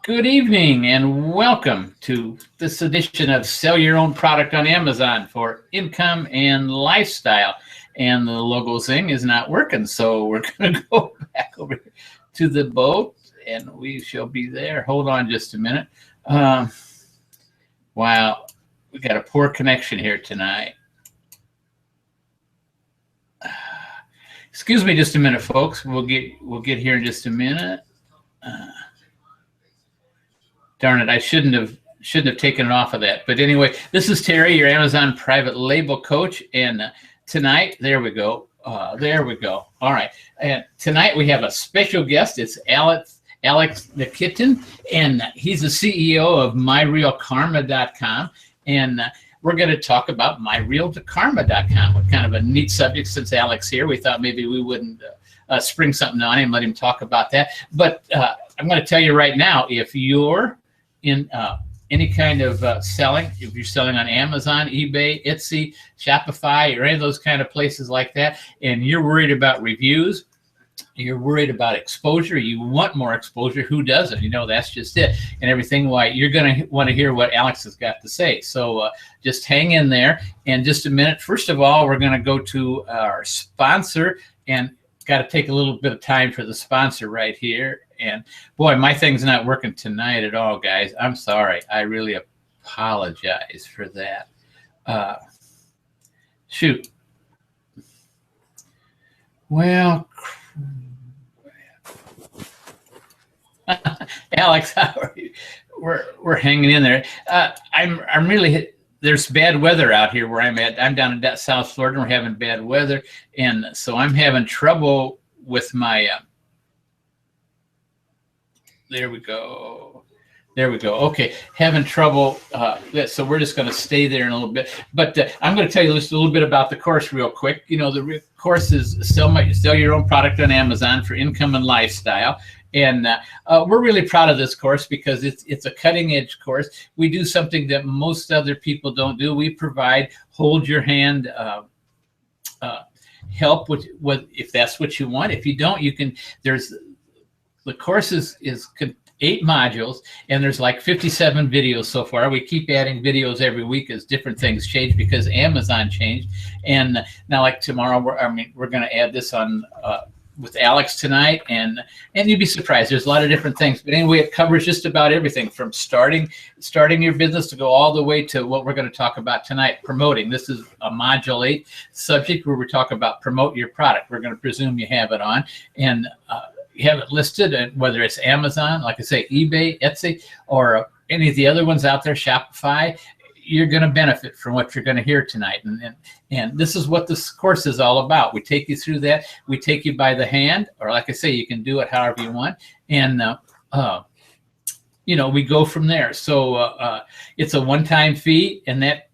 Good evening and welcome to this edition of Sell Your Own Product on Amazon for Income and Lifestyle. And the logo thing is not working, so we're going to go back over here to the boat and we shall be there. Hold on just a minute. Wow, we got a poor connection here tonight. Excuse me just a minute, folks. We'll get here in just a minute. Darn it, I shouldn't have taken it off of that. But anyway, this is Terry, your Amazon private label coach, and tonight, there we go. There we go. All right, and tonight we have a special guest. It's Alex Nikitin, and he's the CEO of MyRealKarma.com, and we're going to talk about MyRealKarma.com. What kind of a neat subject since Alex here. We thought maybe we wouldn't spring something on him, let him talk about that. But I'm going to tell you right now, if you're in any kind of selling, if you're selling on Amazon, eBay, Etsy, Shopify, or any of those kind of places like that, and you're worried about reviews, you're worried about exposure, you want more exposure, who doesn't? You know, that's just it. And everything, why you're going to want to hear what Alex has got to say. So just hang in there. And just a minute. First of all, we're going to go to our sponsor, and got to take a little bit of time for the sponsor right here. And boy, my thing's not working tonight at all, guys. I'm sorry. I really apologize for that. Shoot. Well, Alex, how are you? We're hanging in there. I'm really. There's bad weather out here where I'm at. I'm down in South Florida, and we're having bad weather, and so I'm having trouble with my. There we go. There we go. Okay, having trouble. So we're just going to stay there in a little bit. But I'm going to tell you just a little bit about the course real quick. You know, the course is sell your own product on Amazon for income and lifestyle. And we're really proud of this course because it's a cutting edge course. We do something that most other people don't do. We provide hold your hand help with if that's what you want. If you don't, you can. The course is 8 modules, and there's like 57 videos so far. We keep adding videos every week as different things change because Amazon changed. And now, like tomorrow, we're going to add this on with Alex tonight, and you'd be surprised. There's a lot of different things, but anyway, it covers just about everything from starting your business to go all the way to what we're going to talk about tonight, promoting. This is a module 8 subject where we talk about promote your product. We're going to presume you have it on, and you have it listed, and whether it's Amazon, like I say, eBay, Etsy, or any of the other ones out there, Shopify, you're going to benefit from what you're going to hear tonight. And this is what this course is all about. We take you through that. We take you by the hand, or like I say, you can do it however you want. And, you know, we go from there. So it's a one-time fee, and that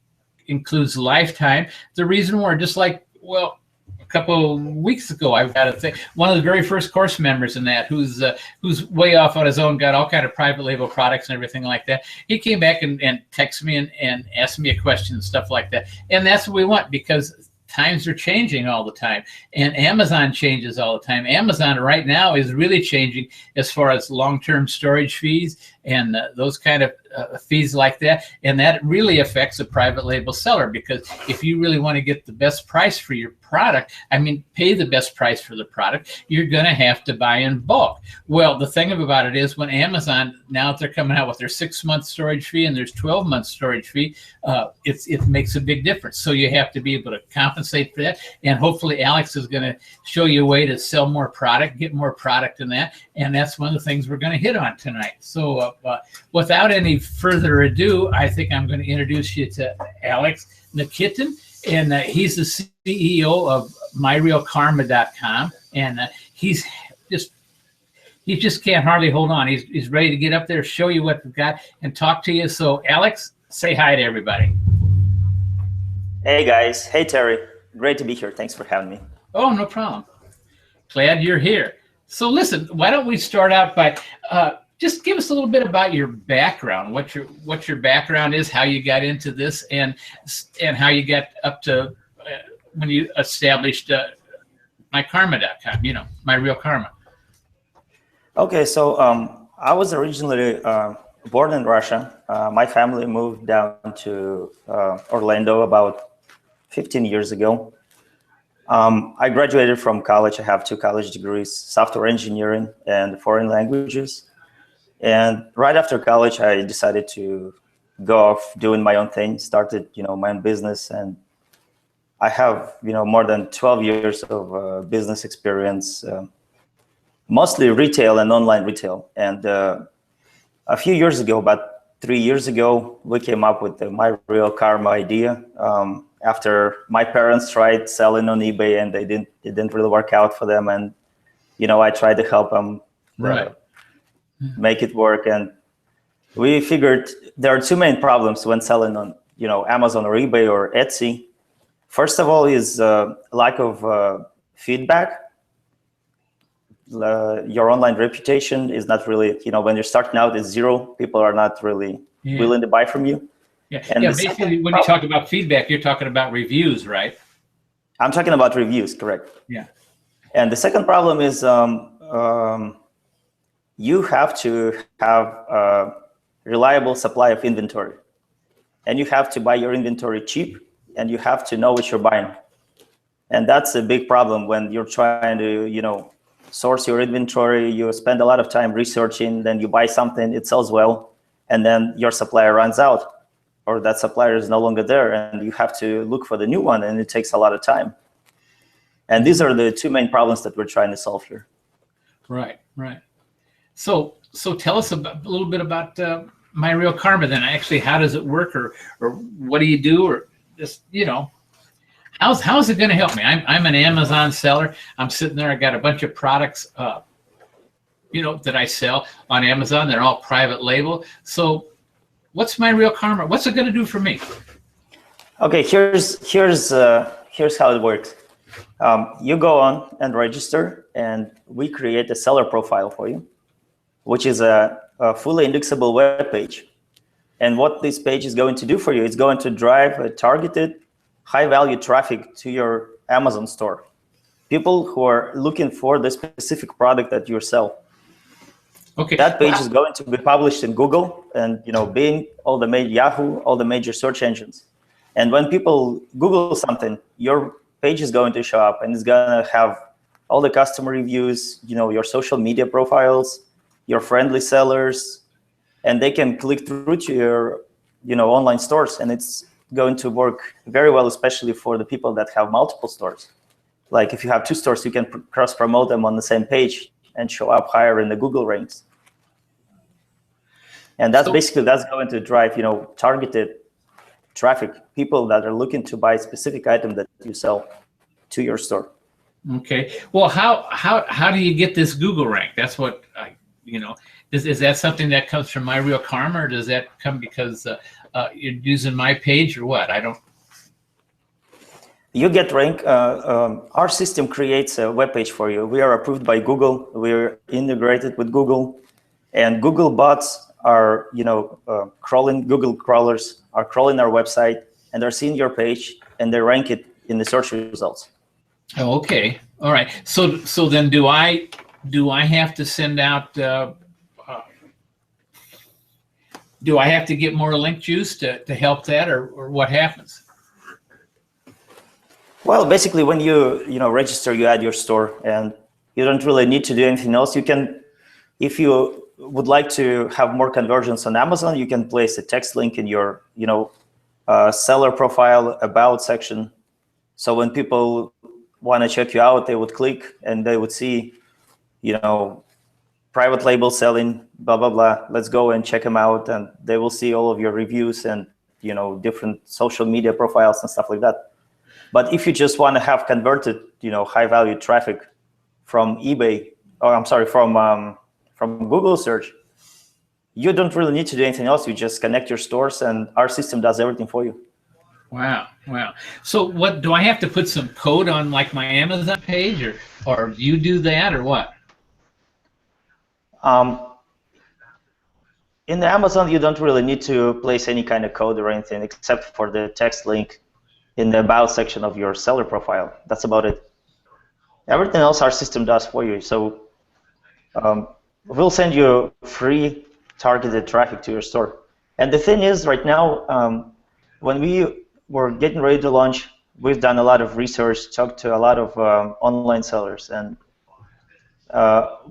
includes lifetime. The reason we're just like, well, couple of weeks ago, I've got a thing. One of the very first course members in that, who's way off on his own, got all kind of private label products and everything like that. He came back and texted me and asked me a question and stuff like that. And that's what we want, because times are changing all the time, and Amazon changes all the time. Amazon right now is really changing as far as long-term storage fees and those kind of fees like that. And that really affects a private label seller, because if you really want to get the best price for your product, I mean, pay the best price for the product, you're going to have to buy in bulk. Well, the thing about it is, when Amazon, now that they're coming out with their 6-month storage fee and there's 12-month storage fee, it makes a big difference. So you have to be able to compensate for that. And hopefully Alex is going to show you a way to sell more product, get more product in that. And that's one of the things we're going to hit on tonight. So without any further ado, I think I'm going to introduce you to Alex Nikitin. And he's the CEO of MyRealKarma.com. And he just can't hardly hold on. He's ready to get up there, show you what we've got, and talk to you. So Alex, say hi to everybody. Hey guys. Hey Terry. Great to be here. Thanks for having me. Oh, no problem. Glad you're here. So listen, why don't we start out by just give us a little bit about your background, what your background is, how you got into this, and how you got up to when you established MyKarma.com, you know, My Real Karma. Okay, so I was originally born in Russia. My family moved down to Orlando about 15 years ago. I graduated from college. I have 2 college degrees, software engineering and foreign languages. And right after college, I decided to go off doing my own thing, started, my own business. And I have, more than 12 years of business experience, mostly retail and online retail. And a few years ago, about 3 years ago, we came up with the MyRealKarma idea. After my parents tried selling on eBay and it didn't really work out for them. And, I tried to help them make it work. And we figured there are 2 main problems when selling on, Amazon or eBay or Etsy. First of all is lack of feedback. Your online reputation is not really, when you're starting out at 0, people are not really willing to buy from you. Yeah, and basically when you talk about feedback, you're talking about reviews, right? I'm talking about reviews, correct. Yeah. And the second problem is you have to have a reliable supply of inventory. And you have to buy your inventory cheap, and you have to know what you're buying. And that's a big problem when you're trying to, source your inventory. You spend a lot of time researching, then you buy something, it sells well, and then your supplier runs out, or that supplier is no longer there, and you have to look for the new one, and it takes a lot of time. And these are the 2 main problems that we're trying to solve here. Right. So tell us a little bit about MyRealKarma then. Actually, how does it work, or what do you do, or just, how's it going to help me? I'm an Amazon seller. I'm sitting there. I got a bunch of products, that I sell on Amazon. They're all private label. So what's MyRealKarma? What's it going to do for me? Okay, here's how it works. You go on and register, and we create a seller profile for you, which is a fully indexable web page. And what this page is going to do for you, it's going to drive a targeted high-value traffic to your Amazon store. People who are looking for the specific product that you sell. Okay. That page is going to be published in Google and Bing, all the major Yahoo, all the major search engines. And when people Google something, your page is going to show up, and it's going to have all the customer reviews, your social media profiles, your friendly sellers, and they can click through to your online stores, and it's going to work very well, especially for the people that have multiple stores. Like if you have 2 stores, you can cross promote them on the same page and show up higher in the Google ranks. And that's going to drive targeted traffic, people that are looking to buy a specific item that you sell to your store. Okay. Well, how do you get this Google rank? That's what is that something that comes from MyRealKarma, or does that come because you're using my page, or what? I don't. You get rank. Our system creates a web page for you. We are approved by Google. We're integrated with Google, and Google bots are crawling. Google crawlers are crawling our website, and they're seeing your page, and they rank it in the search results. Oh, okay. All right. So then, do I have to send out? Do I have to get more link juice to help that, or what happens? Well, basically, when you register, you add your store, and you don't really need to do anything else. You can, if you would like to have more conversions on Amazon, you can place a text link in your seller profile about section. So when people want to check you out, they would click and they would see, private label selling, blah, blah, blah. Let's go and check them out. And they will see all of your reviews and, different social media profiles and stuff like that. But if you just want to have converted, high value traffic from eBay, or I'm sorry, from Google search, you don't really need to do anything else. You just connect your stores and our system does everything for you. Wow. So what, do I have to put some code on like my Amazon page, or do you do that, or what? In the Amazon, you don't really need to place any kind of code or anything except for the text link in the about section of your seller profile. That's about it. Everything else our system does for you. So we'll send you free targeted traffic to your store. And the thing is, right now, when we were getting ready to launch, we've done a lot of research, talked to a lot of online sellers, and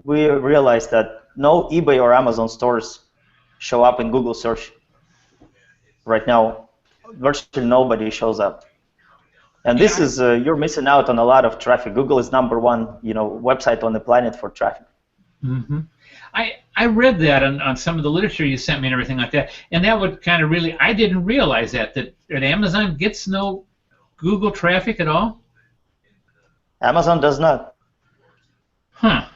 we realized that no eBay or Amazon stores show up in Google search right now. Virtually nobody shows up. And this is, you're missing out on a lot of traffic. Google is #1, website on the planet for traffic. Mm-hmm. I read that on some of the literature you sent me and everything like that, and that would kind of really, I didn't realize that Amazon gets no Google traffic at all? Amazon does not. Huh.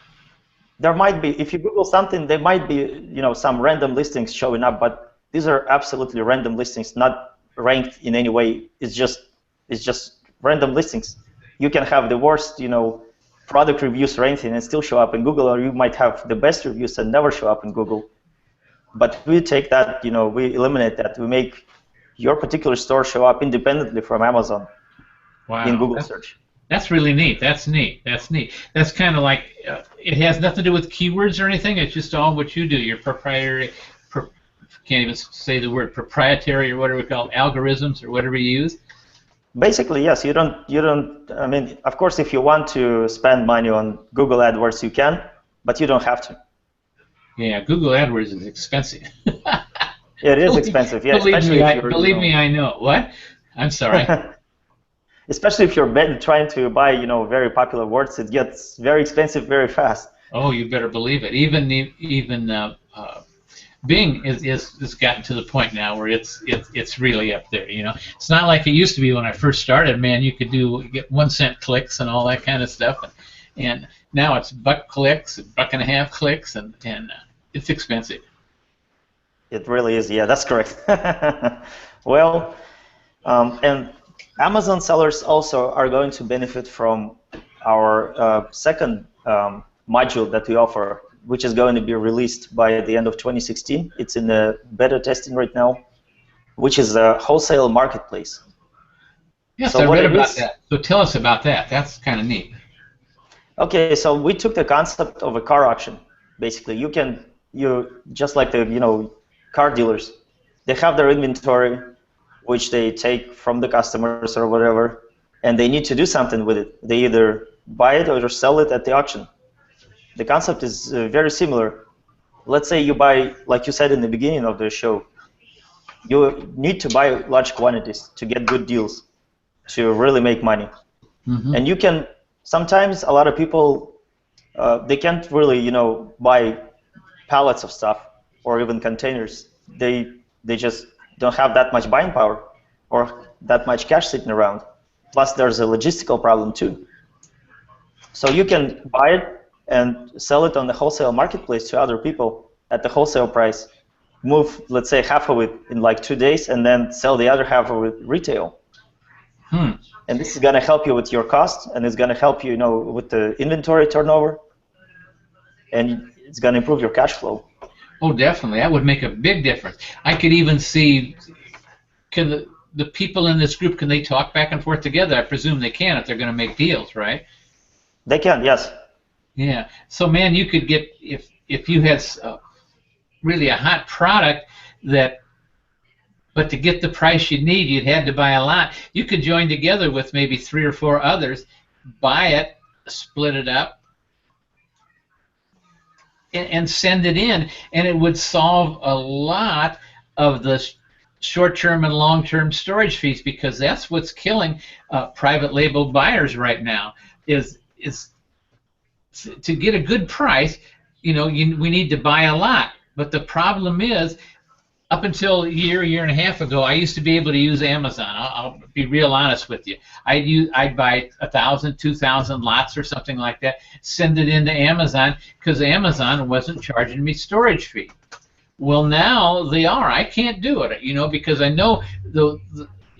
There might be, if you Google something, there might be, some random listings showing up, but these are absolutely random listings, not ranked in any way. It's just random listings. You can have the worst, product reviews or anything and still show up in Google, or you might have the best reviews and never show up in Google. But we take that, we eliminate that. We make your particular store show up independently from Amazon in Google search. That's really neat. That's neat. That's neat. That's kind of like, it has nothing to do with keywords or anything. It's just all what you do. Your proprietary, can't even say the word proprietary or whatever we call it, algorithms or whatever you use. Basically, yes. You don't. I mean, of course, if you want to spend money on Google AdWords, you can, but you don't have to. Yeah, Google AdWords is expensive. It is expensive. Yeah, believe me, I know. What? I'm sorry. Especially if you're trying to buy, very popular words, it gets very expensive very fast. Oh, you better believe it. Even Bing is gotten to the point now where it's really up there. It's not like it used to be when I first started. Man, you could get 1-cent clicks and all that kind of stuff, and now it's $1 clicks, $1.50 clicks, and it's expensive. It really is. Yeah, that's correct. Well, and Amazon sellers also are going to benefit from our second module that we offer, which is going to be released by the end of 2016. It's in the beta testing right now, which is a wholesale marketplace. Yes, so I read about that. So tell us about that. That's kind of neat. Okay, so we took the concept of a car auction. Basically, you just like the car dealers, they have their inventory, which they take from the customers or whatever, and they need to do something with it. They either buy it or sell it at the auction. The concept is very similar. Let's say you buy, like you said in the beginning of the show, you need to buy large quantities to get good deals, to really make money. Mm-hmm. And you can, sometimes a lot of people, they can't really, buy pallets of stuff or even containers. They just don't have that much buying power or that much cash sitting around. Plus, there's a logistical problem too. So you can buy it and sell it on the wholesale marketplace to other people at the wholesale price, move, let's say, half of it in like 2 days, and then sell the other half of it retail. And this is going to help you with your cost, and it's going to help you, with the inventory turnover, and it's going to improve your cash flow. Oh, definitely. That would make a big difference. I could even see, can the people in this group, can they talk back and forth together? I presume they can if they're going to make deals, right? They can, yes. Yeah. So, man, you could get, if you had really a hot product but to get the price you need, you'd had to buy a lot. You could join together with maybe 3 or 4 others, buy it, split it up, and send it in, and it would solve a lot of the short-term and long-term storage fees, because that's what's killing private label buyers right now. Is to get a good price, we need to buy a lot. But the problem is, up until a year and a half ago, I used to be able to use Amazon. I'll be real honest with you. I'd buy 1,000, 2,000 lots or something like that, send it into Amazon, because Amazon wasn't charging me storage fee. Well, now they are. I can't do it, because I know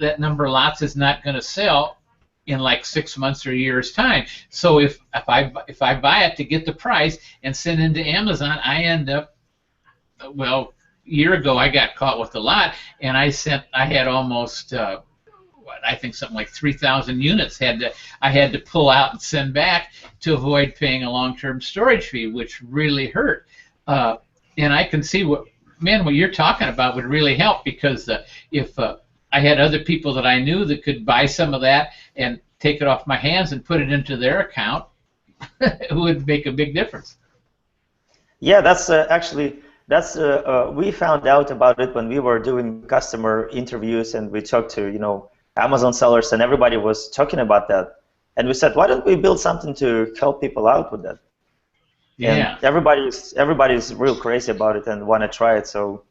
that number of lots is not going to sell in like 6 months or a year's time. So if I buy it to get the price and send it into Amazon, I end up, well, a year ago I got caught with a lot, and I had almost I think something like 3,000 units I had to pull out and send back to avoid paying a long-term storage fee, which really hurt. and I can see what you're talking about would really help, because if I had other people that I knew that could buy some of that and take it off my hands and put it into their account, it would make a big difference. Yeah, that's actually we found out about it when we were doing customer interviews, and we talked to Amazon sellers, and everybody was talking about that. And we said, why don't we build something to help people out with that? Yeah. And everybody's real crazy about it and want to try it. So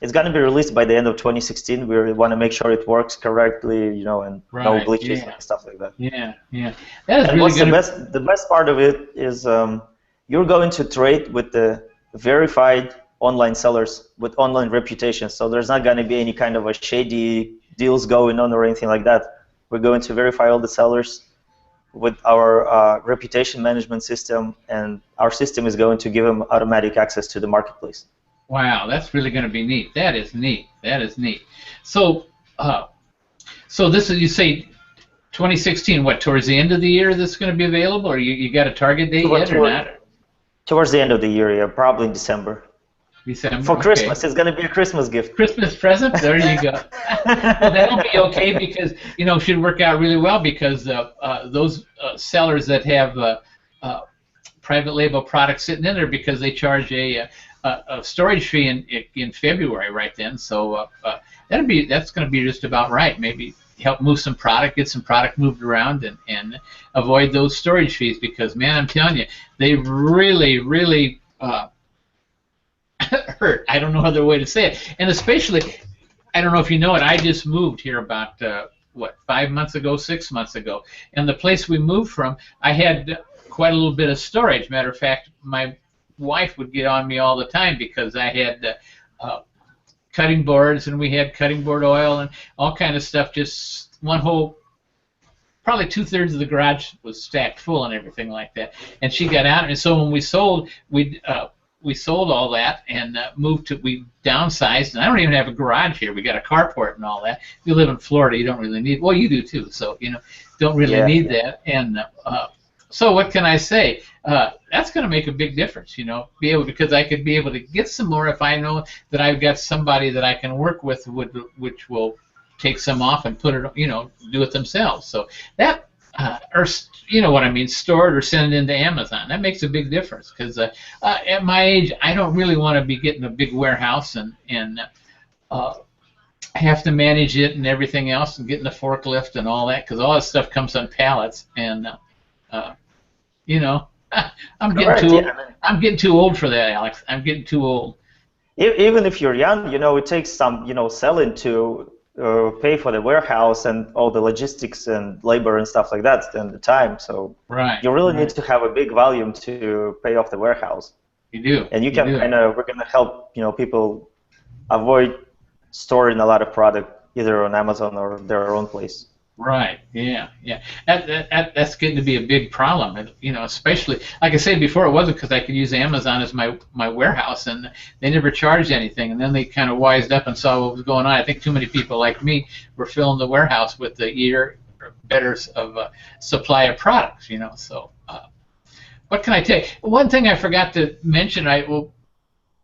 it's going to be released by the end of 2016. We want to make sure it works correctly, and no glitches and stuff like that. Yeah, yeah. That is and really what's the best part of it is you're going to trade with the verified online sellers with online reputation. So there's not going to be any kind of a shady deals going on or anything like that. We're going to verify all the sellers with our reputation management system, and our system is going to give them automatic access to the marketplace. Wow, that's really going to be neat. That is neat. That is neat. So, so this is, you say 2016, what, towards the end of the year this is going to be available, or you got a target date yet or not? Towards the end of the year, yeah, probably in December. December. For Christmas, it's going to be a Christmas gift. Christmas present? There you go. Well, that'll be okay, because, it should work out really well, because those sellers that have private label products sitting in there, because they charge a storage fee in February right then. So that's going to be just about right. Maybe help move some product, get some product moved around, and avoid those storage fees, because, man, I'm telling you, they really, really hurt. I don't know other way to say it. And especially, I don't know if you know it, I just moved here about, 5 months ago, 6 months ago. And the place we moved from, I had quite a little bit of storage. Matter of fact, my wife would get on me all the time, because I had cutting boards, and we had cutting board oil and all kind of stuff. Just one whole, probably 2/3 of the garage was stacked full and everything like that. And she got out, and so when we sold, we sold all that and we downsized. And I don't even have a garage here. We got a carport and all that. If you live in Florida, you don't really need. Well, you do too. So don't really need that. And so what can I say? That's going to make a big difference, because I could be able to get some more if I know that I've got somebody that I can work with, which will take some off and put it, do it themselves. So that, or what I mean, store it or send it into Amazon. That makes a big difference, because at my age, I don't really want to be getting a big warehouse and have to manage it and everything else, and getting a forklift and all that, because all that stuff comes on pallets, and I'm getting too old for that, Alex. I'm getting too old. Even if you're young, it takes some selling to pay for the warehouse and all the logistics and labor and stuff like that, and the time. So you really need to have a big volume to pay off the warehouse. You do. And you can we're going to help people avoid storing a lot of product either on Amazon or their own place. Right. Yeah. Yeah. That's getting to be a big problem. Especially, like I said before, it wasn't because I could use Amazon as my warehouse, and they never charged anything. And then they kind of wised up and saw what was going on. I think too many people like me were filling the warehouse with the year or better of supply of products. So what can I tell you? One thing I forgot to mention.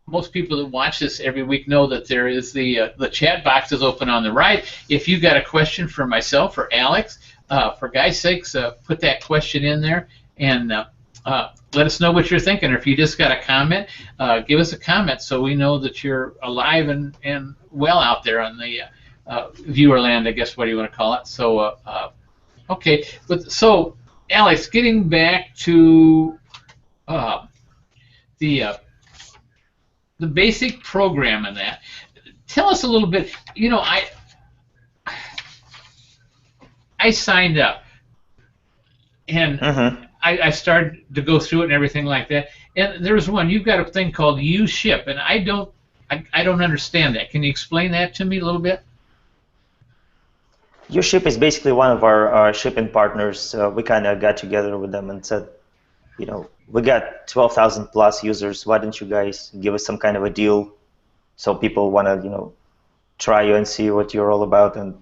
Most people that watch this every week know that there is the chat box is open on the right. If you got a question for myself or Alex, for God's sakes, put that question in there and let us know what you're thinking. Or if you just got a comment, give us a comment so we know that you're alive and well out there on the viewer land, I guess, what do you want to call it. So, okay. So, Alex, getting back to the basic program in that. Tell us a little bit. I signed up, and I started to go through it and everything like that. And there's one. You've got a thing called U-Ship, and I don't understand that. Can you explain that to me a little bit? U-Ship is basically one of our shipping partners. We kind of got together with them and said, we got 12,000 plus users. Why don't you guys give us some kind of a deal so people want to, try you and see what you're all about? And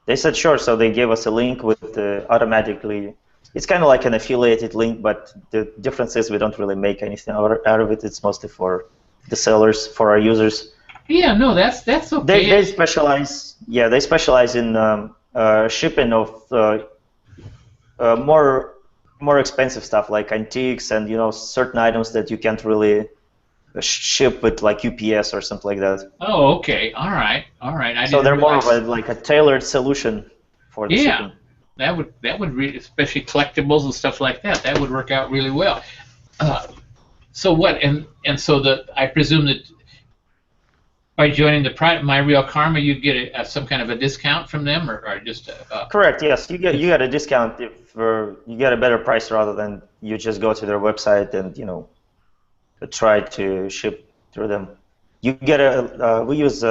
they said sure. So they gave us a link with automatically. It's kind of like an affiliated link, but the difference is we don't really make anything out of it. It's mostly for the sellers, for our users. Yeah, no, that's okay. They specialize. Yeah, they specialize in shipping of more expensive stuff like antiques and certain items that you can't really ship with like UPS or something like that. Oh, okay. All right. All right. I So didn't they're more realize. of a tailored solution for the Yeah, shipping. especially collectibles and stuff like that. That would work out really well. So what? And so I presume that by joining the MyRealKarma, you get some kind of a discount from them, or just Correct. Yes, you get a discount if you get a better price rather than you just go to their website and try to ship through them. You get we use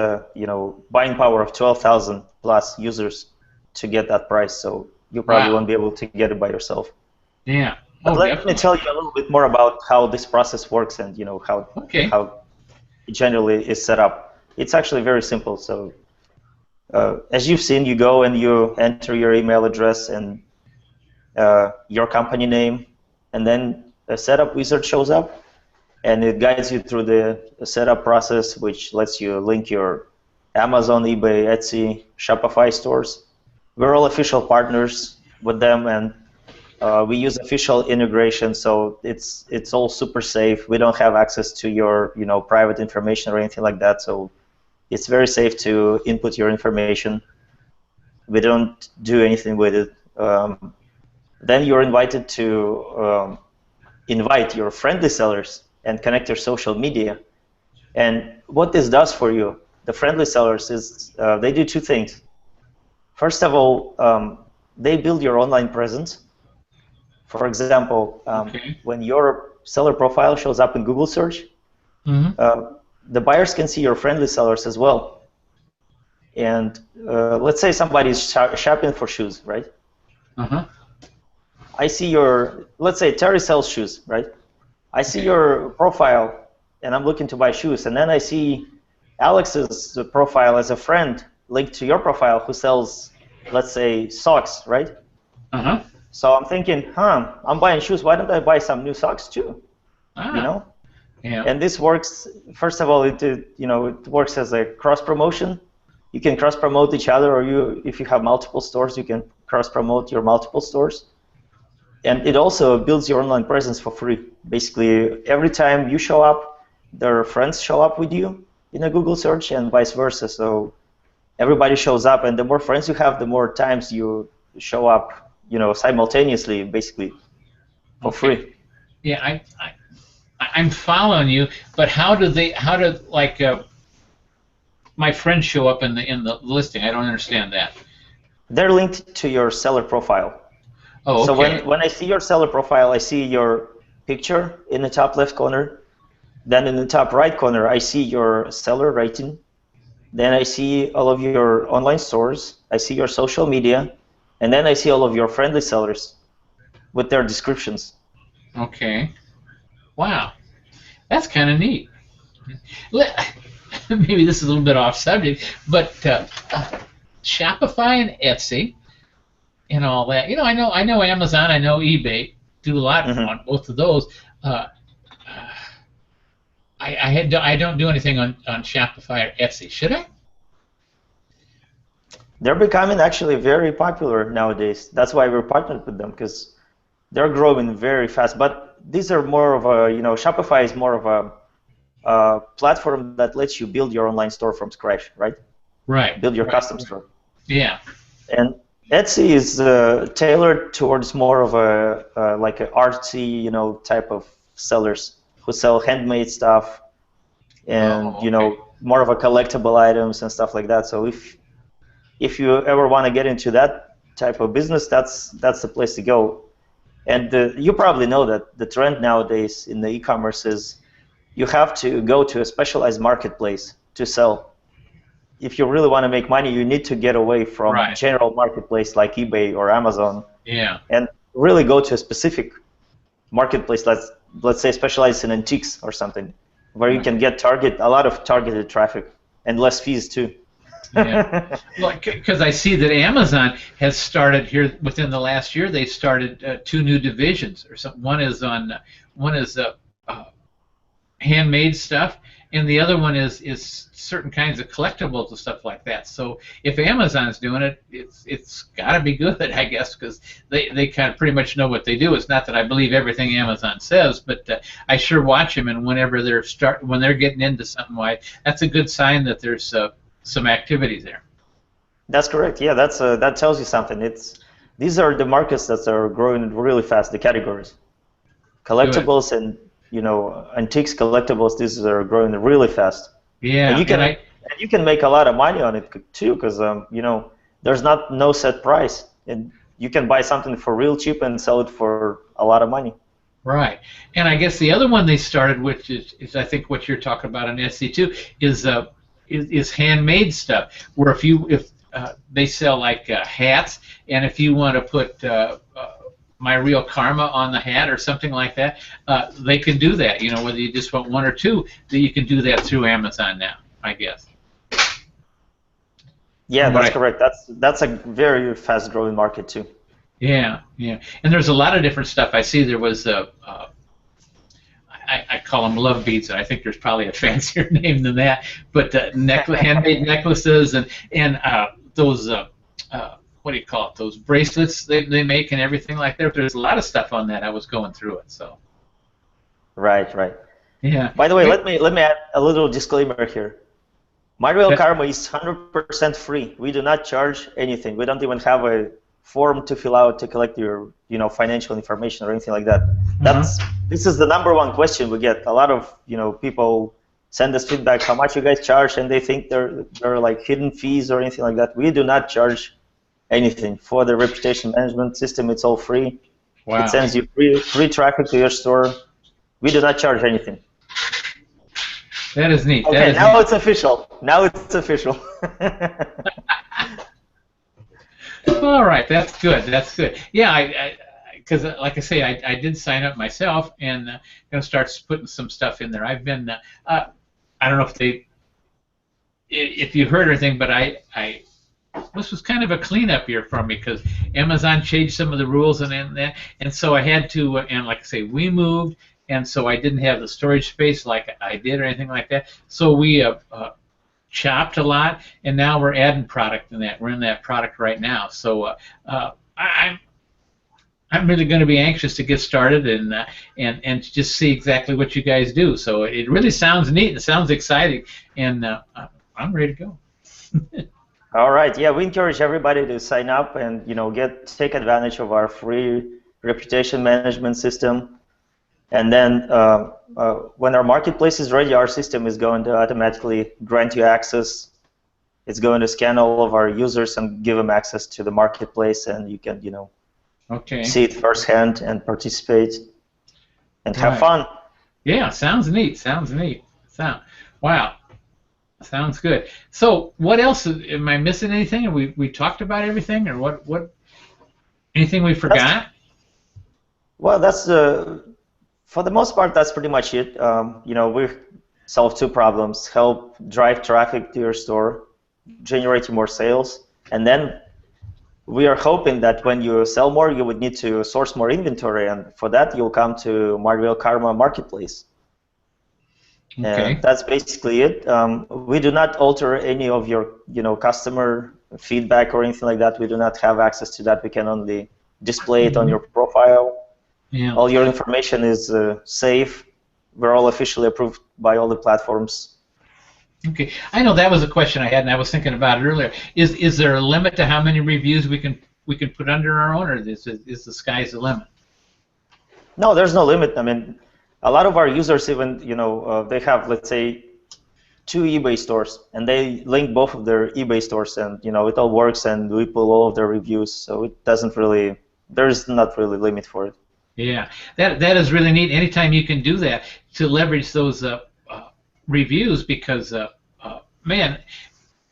buying power of 12,000 plus users to get that price, so you probably Wow. won't be able to get it by yourself. Yeah. But Oh, let me definitely. tell you a little bit more about how this process works and Okay. how it generally is set up. It's actually very simple. So as you've seen, you go and you enter your email address and your company name, and then a setup wizard shows up, and it guides you through the setup process, which lets you link your Amazon, eBay, Etsy, Shopify stores. We're all official partners with them, and we use official integration, so it's all super safe. We don't have access to your private information or anything like that, so it's very safe to input your information. We don't do anything with it. Then you're invited to invite your friendly sellers and connect your social media. And what this does for you, the friendly sellers, is they do two things. First of all, they build your online presence. For example, Okay. when your seller profile shows up in Google search, Mm-hmm. the buyers can see your friendly sellers as well. And let's say somebody's shopping for shoes, right? Uh-huh. I see let's say Terry sells shoes, right? I see Okay. your profile and I'm looking to buy shoes, and then I see Alex's profile as a friend linked to your profile who sells, let's say, socks, right? Uh-huh. So I'm thinking, I'm buying shoes, why don't I buy some new socks too? Ah. Yeah. And this works. First of all, it works as a cross promotion. You can cross promote each other, or if you have multiple stores, you can cross promote your multiple stores. And it also builds your online presence for free. Basically, every time you show up, their friends show up with you in a Google search, and vice versa. So everybody shows up, and the more friends you have, the more times you show up, simultaneously, basically, for free. Yeah, I'm following you, but how do like my friends show up in the listing? I don't understand that. They're linked to your seller profile. Oh, So okay. when I see your seller profile, I see your picture in the top left corner. Then in the top right corner, I see your seller rating. Then I see all of your online stores. I see your social media. And then I see all of your friendly sellers with their descriptions. Okay. Wow, that's kind of neat. Maybe this is a little bit off subject, but Shopify and Etsy and all that. I know Amazon, I know eBay. Do a lot on both of those. I don't do anything on Shopify or Etsy. Should I? They're becoming actually very popular nowadays. That's why we're partnered with them, because they're growing very fast. But these are more of Shopify is more of a platform that lets you build your online store from scratch, right? Right. Build your Right. custom store. Yeah. And Etsy is tailored towards more of a like an artsy, type of sellers who sell handmade stuff and Oh, okay. more of a collectible items and stuff like that. So if you ever want to get into that type of business, that's the place to go. And you probably know that the trend nowadays in the e-commerce is you have to go to a specialized marketplace to sell. If you really want to make money, you need to get away from Right. general marketplace like eBay or Amazon Yeah. and really go to a specific marketplace, let's say specialized in antiques or something, where you can get a lot of targeted traffic and less fees too. Yeah. Well, because I see that Amazon has started here within the last year. They started 2 new divisions or something. One is handmade stuff, and the other one is certain kinds of collectibles and stuff like that. So if Amazon's doing it, it's got to be good, I guess, because they kind of pretty much know what they do. It's not that I believe everything Amazon says, but I sure watch them, and whenever when they're getting into something, that's a good sign that there's some activity there. That's correct. Yeah, that tells you something. These are the markets that are growing really fast. The categories, collectibles, good. And antiques, collectibles. These are growing really fast. Yeah, and you can make a lot of money on it too, because there's no set price, and you can buy something for real cheap and sell it for a lot of money. Right, and I guess the other one they started, which is I think what you're talking about on SC2, is handmade stuff, where if they sell like hats, and if you want to put MyRealKarma on the hat or something like that, they can do that. Whether you just want one or two, you can do that through Amazon now, I guess. Yeah, that's correct. That's a very fast-growing market too. Yeah, yeah, and there's a lot of different stuff. I see there was I call them love beads. I think there's probably a fancier name than that, but handmade necklaces and those what do you call it? Those bracelets they make and everything like that. There's a lot of stuff on that. I was going through it, so. Right. Yeah. By the way, let me add a little disclaimer here. MyRealKarma is 100% free. We do not charge anything. We don't even have a form to fill out to collect your financial information or anything like that. This is the #1 question we get. A lot of people send us feedback, how much you guys charge, and they think there are like hidden fees or anything like that. We do not charge anything for the reputation management system. It's all free. Wow. It sends you free traffic to your store. We do not charge anything. That is neat. Okay, now it's official. Now it's official. All right, that's good. That's good. Yeah, because like I say, I did sign up myself, and going to start putting some stuff in there. I've been, I don't know if you heard anything, but this was kind of a cleanup year for me because Amazon changed some of the rules and so I had to, and like I say, we moved, and so I didn't have the storage space like I did or anything like that. So we chopped a lot, and now we're adding product in that. We're in that product right now. So I'm really going to be anxious to get started and just see exactly what you guys do. So it really sounds neat. It sounds exciting, and I'm ready to go. All right. Yeah, we encourage everybody to sign up and take advantage of our free reputation management system. And then when our marketplace is ready, our system is going to automatically grant you access. It's going to scan all of our users and give them access to the marketplace, and you can see it firsthand and participate and have fun. Yeah, sounds neat. Sounds neat. Wow. Sounds good. So, what else? Am I missing anything? Or we talked about everything, or what? Anything we forgot? Well, that's for the most part. That's pretty much it. We solve 2 problems: help drive traffic to your store, generate more sales, and then we are hoping that when you sell more, you would need to source more inventory, and for that, you'll come to MyRealKarma Marketplace. Okay. And that's basically it. We do not alter any of your, customer feedback or anything like that. We do not have access to that. We can only display it on your profile. Yeah. All your information is safe. We're all officially approved by all the platforms. Okay. I know that was a question I had, and I was thinking about it earlier. Is there a limit to how many reviews we can put under our own, or is the sky's the limit? No, there's no limit. I mean, a lot of our users even, they have, let's say, 2 eBay stores, and they link both of their eBay stores, and it all works, and we pull all of their reviews, so it doesn't really, there's not really a limit for it. Yeah, that is really neat. Anytime you can do that to leverage those reviews, because man,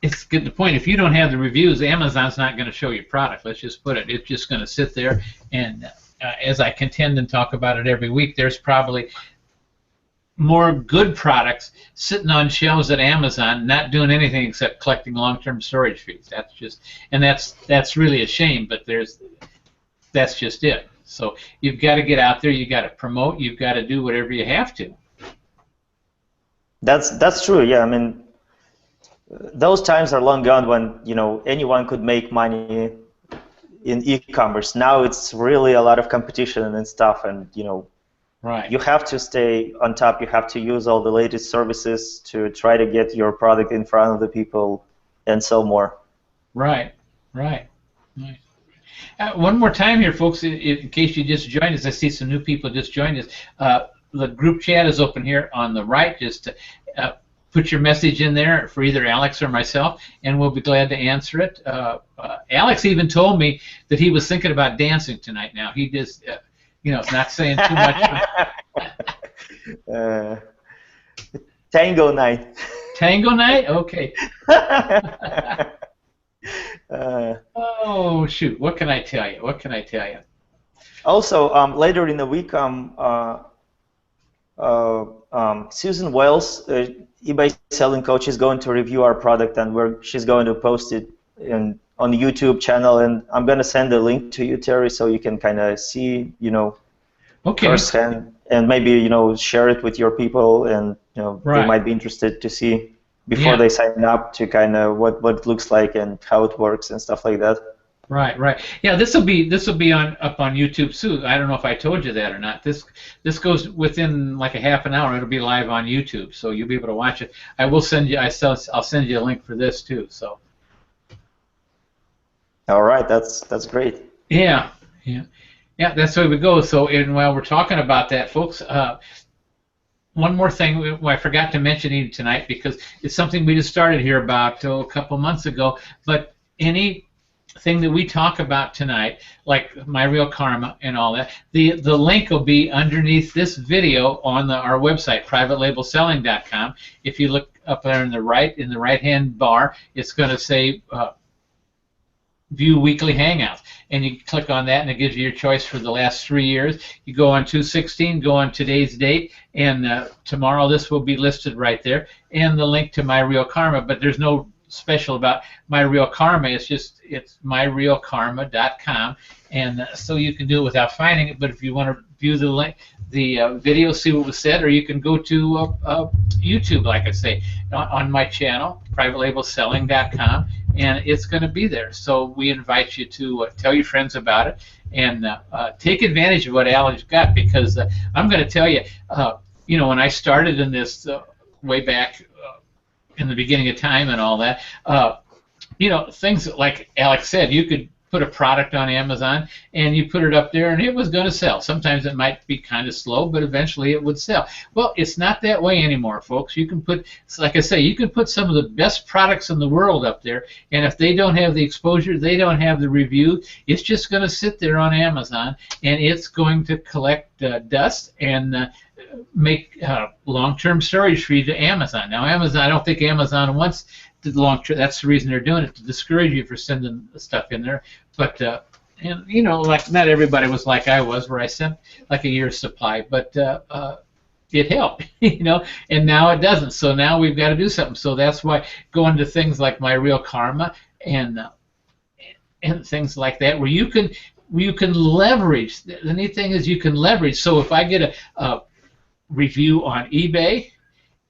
it's good to point. If you don't have the reviews, Amazon's not going to show you product. Let's just put it. It's just going to sit there, and as I contend and talk about it every week, there's probably more good products sitting on shelves at Amazon, not doing anything except collecting long-term storage fees. That's really a shame, but that's just it. So you've got to get out there, you've got to promote, you've got to do whatever you have to. That's true. Yeah, I mean, those times are long gone when, anyone could make money in e-commerce. Now it's really a lot of competition and stuff, and Right. you have to stay on top. You have to use all the latest services to try to get your product in front of the people and sell more. Right. Right. Right. One more time here, folks, in case you just joined us. I see some new people just joined us. The group chat is open here on the right. Just put your message in there for either Alex or myself, and we'll be glad to answer it. Alex even told me that he was thinking about dancing tonight. Now, he just, not saying too much. Tango night. Tango night? Okay. Oh, shoot. What can I tell you? What can I tell you? Also, later in the week, Susan Wells, eBay selling coach, is going to review our product, and she's going to post it on the YouTube channel, and I'm going to send a link to you, Terry, so you can kind of see, okay, firsthand, and maybe, share it with your people, and right. They might be interested to see before they sign up to kind of what it looks like and how it works and stuff like that. Right, right. Yeah, this will be up on YouTube soon. I don't know if I told you that or not. This goes within like a half an hour. It'll be live on YouTube, so you'll be able to watch it. I will send you. I'll send you a link for this too. So. All right, that's great. Yeah, yeah, yeah. That's the way we go. So, and while we're talking about that, folks, one more thing I forgot to mention even tonight, because it's something we just started here about a couple months ago. But anything that we talk about tonight, like MyRealKarma and all that, the link will be underneath this video on our website, privatelabelselling.com. If you look up there in the right-hand bar, it's going to say View Weekly Hangouts, and you click on that, and it gives you your choice for the last 3 years. You go on 2/16, go on today's date, and tomorrow this will be listed right there, and the link to MyRealKarma. But there's no special about MyRealKarma. It's MyRealKarma.com, and so you can do it without finding it. But if you want to view the link, the video, see what was said, or you can go to YouTube, like I say, on my channel, privatelabelselling.com, and it's going to be there. So we invite you to tell your friends about it, and take advantage of what Alex got, because I'm going to tell you, when I started in this way back in the beginning of time and all that, things like Alex said, you could put a product on Amazon and you put it up there and it was going to sell. Sometimes it might be kind of slow, but eventually it would sell. Well, it's not that way anymore, folks. You can put, like I say, you can put some of the best products in the world up there, and if they don't have the exposure, they don't have the review, it's just going to sit there on Amazon, and it's going to collect dust and make long-term storage for you to Amazon. Now, Amazon, I don't think Amazon wants the long-term. That's the reason they're doing it, to discourage you for sending stuff in there. But and like not everybody was like I was, where I sent like a year's supply, but it helped, and now it doesn't. So now we've got to do something. So that's why going to things like MyRealKarma and things like that, where you can leverage. The neat thing is you can leverage. So if I get a review on eBay,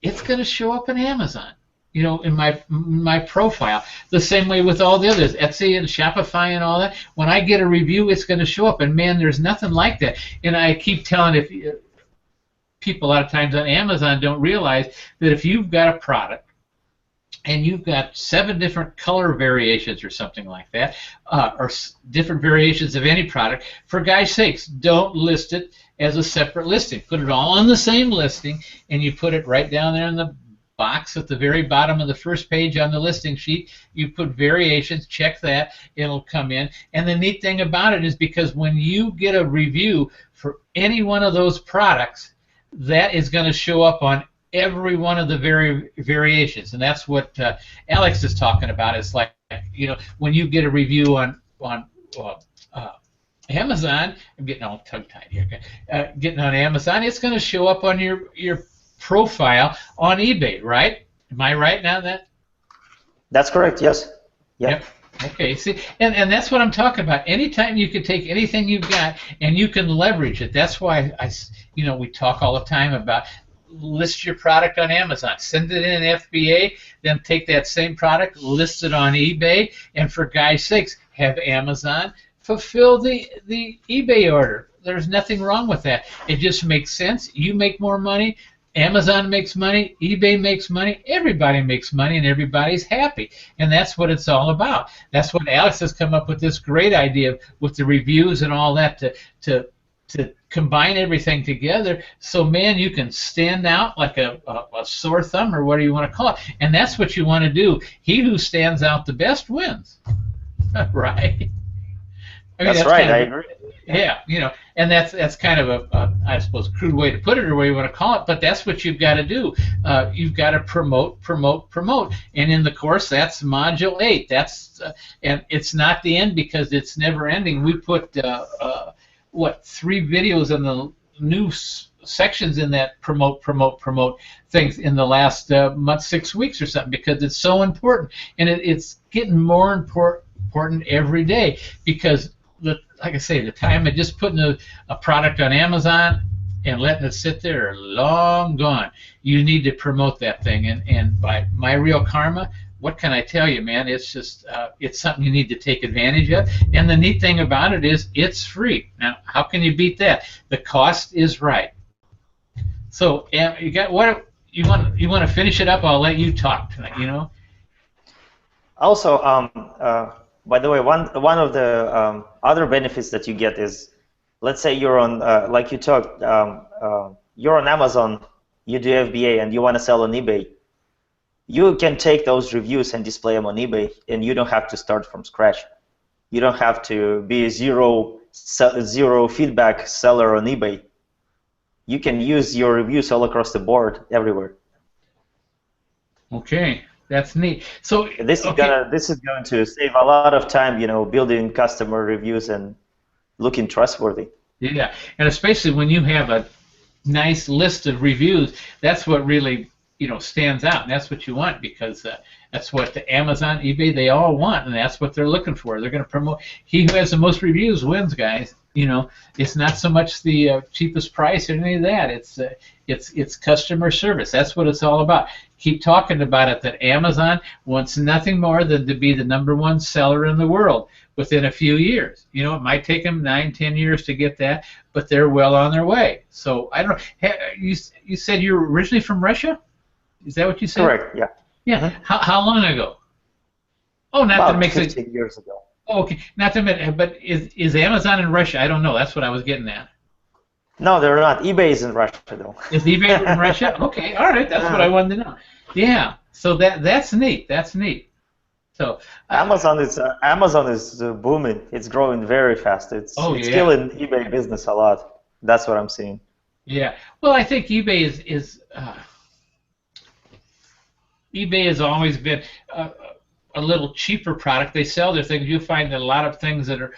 it's going to show up in Amazon, in my profile. The same way with all the others, Etsy and Shopify and all that. When I get a review, it's going to show up, and man, there's nothing like that. And I keep telling people a lot of times on Amazon don't realize that if you've got a product and you've got 7 different color variations or something like that, or different variations of any product, for guys' sakes, don't list it as a separate listing. Put it all on the same listing, and you put it right down there in the box at the very bottom of the first page on the listing sheet. You put variations, check that, it'll come in. And the neat thing about it is, because when you get a review for any one of those products, that is going to show up on every one of the variations, and that's what Alex is talking about. It's like, when you get a review on Amazon, I'm getting all tongue-tied here. Getting on Amazon, it's going to show up on your profile on eBay, right? Am I right now? That's correct. Yes. Yep. Okay. See, and that's what I'm talking about. Anytime you can take anything you've got and you can leverage it. That's why we talk all the time about list your product on Amazon. Send it in FBA, then take that same product, list it on eBay, and for Guy's sakes, have Amazon fulfill the eBay order. There's nothing wrong with that. It just makes sense. You make more money. Amazon makes money, eBay makes money, everybody makes money, and everybody's happy. And that's what it's all about. That's what Alex has come up with, this great idea with the reviews and all that to combine everything together. So, man, you can stand out like a sore thumb, or whatever you want to call it. And that's what you want to do. He who stands out the best wins. Right? I mean, that's right. I agree. Yeah, you know, and that's kind of a I suppose, crude way to put it, or whatever you want to call it, but that's what you've got to do. You've got to promote, and in the course, that's module 8. That's and it's not the end because it's never ending. We put 3 videos in the new sections in that promote things in the last month, 6 weeks or something, because it's so important, and it's getting more important every day because like I say, the time of just putting a product on Amazon and letting it sit there are long gone. You need to promote that thing, and by MyRealKarma, what can I tell you, man? It's just it's something you need to take advantage of. And the neat thing about it is it's free. Now, how can you beat that? The cost is right. So, you got what you want to finish it up? I'll let you talk tonight. You know. Also, by the way, one of the other benefits that you get is, let's say you're on, like you talked, you're on Amazon, you do FBA, and you want to sell on eBay. You can take those reviews and display them on eBay, and you don't have to start from scratch. You don't have to be a zero feedback seller on eBay. You can use your reviews all across the board, everywhere. Okay. That's neat. So this is going to save a lot of time, you know, building customer reviews and looking trustworthy. Yeah, and especially when you have a nice list of reviews, that's what really, you know, stands out, and that's what you want, because that's what the Amazon, eBay, they all want, and that's what they're looking for. They're going to promote. He who has the most reviews wins, guys. You know, it's not so much the cheapest price or any of that. It's customer service. That's what it's all about. Keep talking about it, that Amazon wants nothing more than to be the #1 seller in the world within a few years. You know, it might take them 9, 10 years to get that, but they're well on their way. So I don't know. You said you're originally from Russia? Is that what you said? Correct. Yeah. Yeah. Mm-hmm. How long ago? Oh, not about that it makes 15 years ago. Oh, okay. Not that, but is Amazon in Russia? I don't know. That's what I was getting at. No, they're not. eBay is in Russia, though. Is eBay in Russia? Okay, all right. That's what I wanted to know. Yeah. So that's neat. That's neat. So Amazon is booming. It's growing very fast. It's still in eBay business a lot. That's what I'm seeing. Yeah. Well, I think eBay eBay has always been a little cheaper product. They sell their things. You'll find that a lot of things that are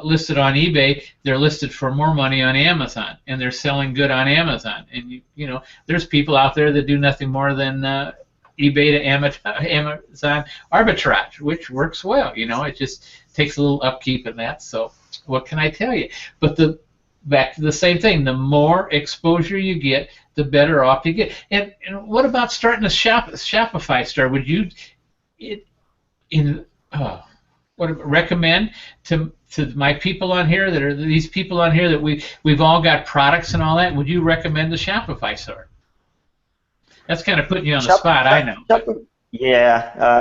listed on eBay, they're listed for more money on Amazon, and they're selling good on Amazon. And you know, there's people out there that do nothing more than eBay to Amazon arbitrage, which works well. You know, it just takes a little upkeep in that. So what can I tell you? But back to the same thing. The more exposure you get, the better off you get. And what about starting a Shopify store? Would you recommend to my people on here, that are these people on here, that we've all got products and all that? Would you recommend the Shopify store? That's kind of putting you on the spot, I know.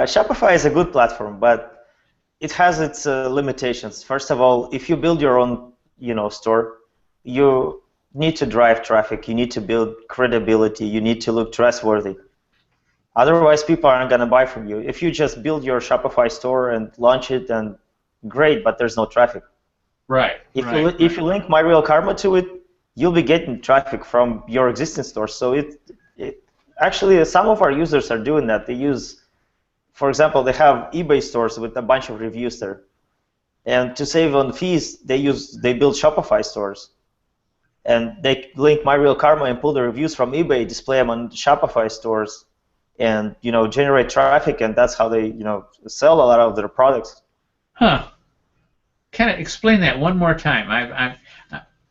Shopify is a good platform, but it has its limitations. First of all, if you build your own, store, you need to drive traffic. You need to build credibility. You need to look trustworthy. Otherwise, people aren't going to buy from you. If you just build your Shopify store and launch it, then great, but there's no traffic. Right. If you link MyRealKarma to it, you'll be getting traffic from your existing store. So actually, some of our users are doing that. They use, for example, they have eBay stores with a bunch of reviews there. And to save on fees, they build Shopify stores. And they link MyRealKarma and pull the reviews from eBay, display them on Shopify stores, and generate traffic, and that's how they sell a lot of their products. Huh. Kind of explain that one more time.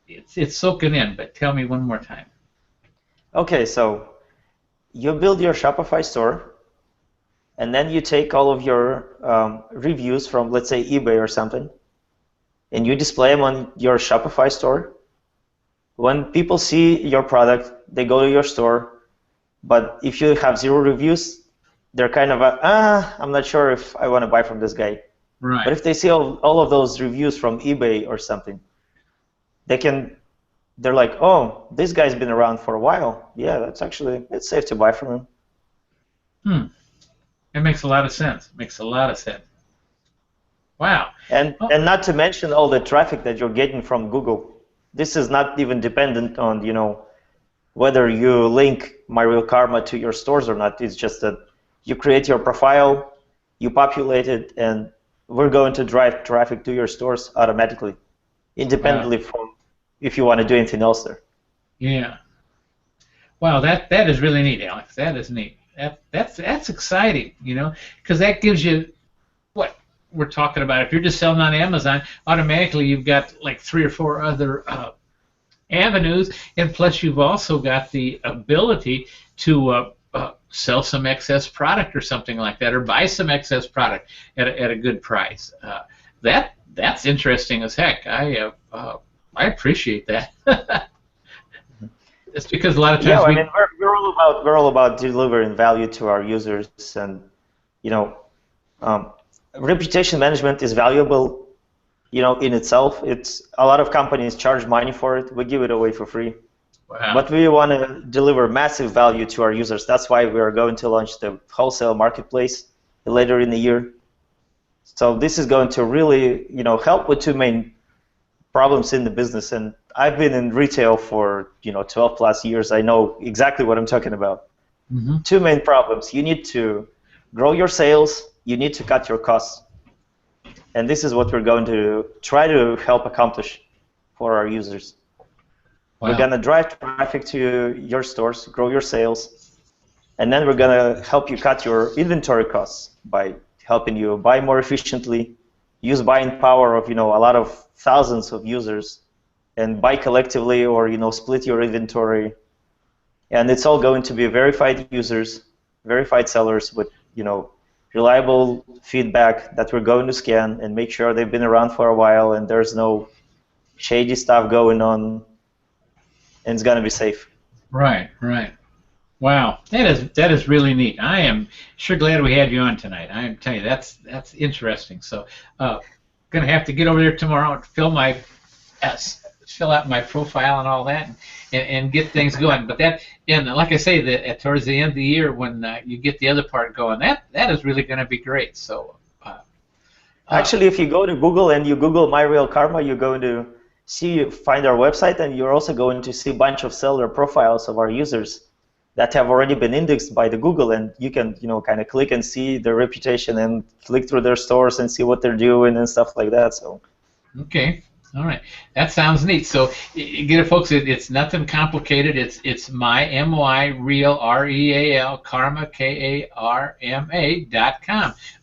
It's soaking in, but tell me one more time. Okay, so you build your Shopify store, and then you take all of your reviews from, let's say, eBay or something, and you display them on your Shopify store. When people see your product, they go to your store, but if you have 0 reviews, they're kind of, I'm not sure if I want to buy from this guy. Right. But if they see all of those reviews from eBay or something, they're like, oh, this guy's been around for a while. Yeah, it's safe to buy from him. It makes a lot of sense. Makes a lot of sense. Wow. And not to mention all the traffic that you're getting from Google. This is not even dependent on, whether you link MyRealKarma to your stores or not. It's just that you create your profile, you populate it, and we're going to drive traffic to your stores automatically, independently from if you want to do anything else there. Yeah. Wow, that is really neat, Alex. That is neat. That's exciting, because that gives you what we're talking about. If you're just selling on Amazon, automatically you've got like 3 or 4 other avenues, and plus you've also got the ability to sell some excess product or something like that, or buy some excess product at a good price. That's interesting as heck. I appreciate that. It's because a lot of times we're all about delivering value to our users, and reputation management is valuable, in itself. It's a lot of companies charge money for it. We give it away for free. Wow. But we want to deliver massive value to our users. That's why we are going to launch the wholesale marketplace later in the year. So this is going to really, help with 2 main problems in the business. And I've been in retail for 12 plus years. I know exactly what I'm talking about. 2 main problems. You need to grow your sales. You need to cut your costs. And this is what we're going to try to help accomplish for our users. Wow. We're going to drive traffic to your stores, grow your sales, and then we're going to help you cut your inventory costs by helping you buy more efficiently, use buying power of a lot of thousands of users, and buy collectively or split your inventory. And it's all going to be verified users, verified sellers with reliable feedback that we're going to scan and make sure they've been around for a while and there's no shady stuff going on, and it's going to be safe. Right. Wow, that is really neat. I am sure glad we had you on tonight. I am telling you, that's interesting. So, gonna have to get over there tomorrow and fill out my profile and all that, and get things going. But and like I say, towards the end of the year, when you get the other part going, that is really going to be great. So, actually, if you go to Google and you Google MyRealKarma, you're going to find our website, and you're also going to see a bunch of seller profiles of our users that have already been indexed by the Google, and you can kind of click and see their reputation and click through their stores and see what they're doing and stuff like that. So. Okay. All right, that sounds neat. So, get it, folks. It's nothing complicated. It's MyReal Karma KARMA.com.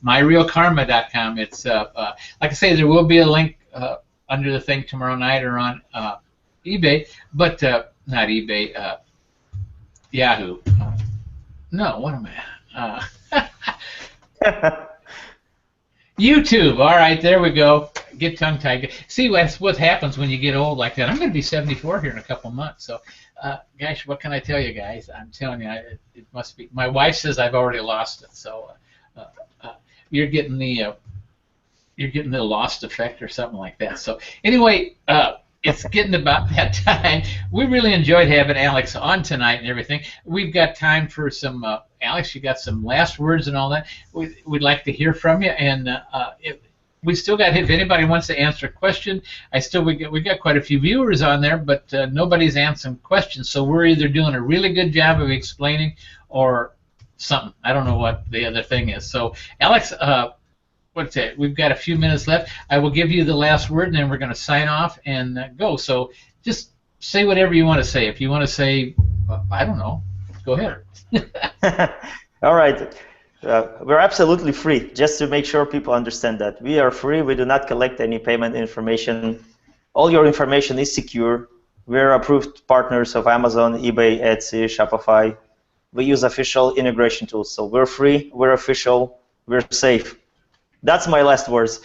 MyRealKarma.com. It's like I say, there will be a link under the thing tomorrow night or on eBay, but not eBay. Yahoo. No, what am I? YouTube. All right, there we go. Get tongue-tied. See, that's what happens when you get old like that. I'm going to be 74 here in a couple months. So, gosh, what can I tell you guys? I'm telling you, it must be. My wife says I've already lost it. So, you're getting the lost effect or something like that. So, anyway, it's getting about that time. We really enjoyed having Alex on tonight and everything. We've got time for some, Alex, you got some last words and all that. We'd like to hear from you. And we still got, if anybody wants to answer a question, we got quite a few viewers on there, but nobody's answering questions. So we're either doing a really good job of explaining or something. I don't know what the other thing is. So, Alex, what's it? We've got a few minutes left. I will give you the last word, and then we're going to sign off and go. So just say whatever you want to say. If you want to say, I don't know, go ahead. All right. We're absolutely free, just to make sure people understand that. We are free. We do not collect any payment information. All your information is secure. We're approved partners of Amazon, eBay, Etsy, Shopify. We use official integration tools. So we're free, we're official, we're safe. That's my last words.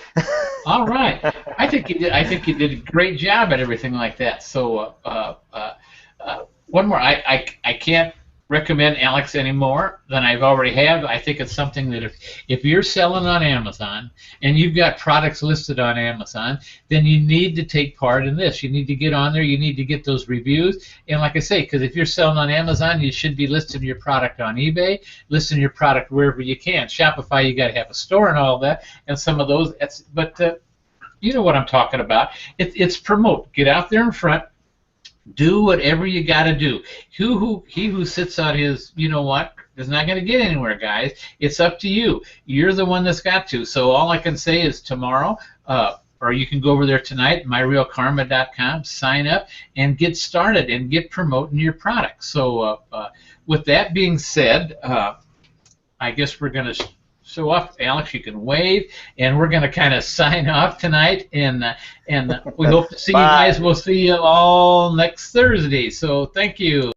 All right. I think you did. I think you did a great job at everything like that. So one more. I can't recommend Alex any more than I've already have. I think it's something that if you're selling on Amazon and you've got products listed on Amazon, then you need to take part in this. You need to get on there. You need to get those reviews. And like I say, because if you're selling on Amazon, you should be listing your product on eBay, listing your product wherever you can. Shopify, you got to have a store and all that, and some of those. But you know what I'm talking about. It's promote. Get out there in front. Do whatever you got to do. He who sits on his, you know what, is not going to get anywhere, guys. It's up to you. You're the one that's got to. So all I can say is tomorrow, or you can go over there tonight, MyRealKarma.com, sign up, and get started and get promoting your product. So with that being said, I guess we're going to show off. Alex, you can wave, and we're going to kind of sign off tonight, and we hope to see you guys. We'll see you all next Thursday. So thank you.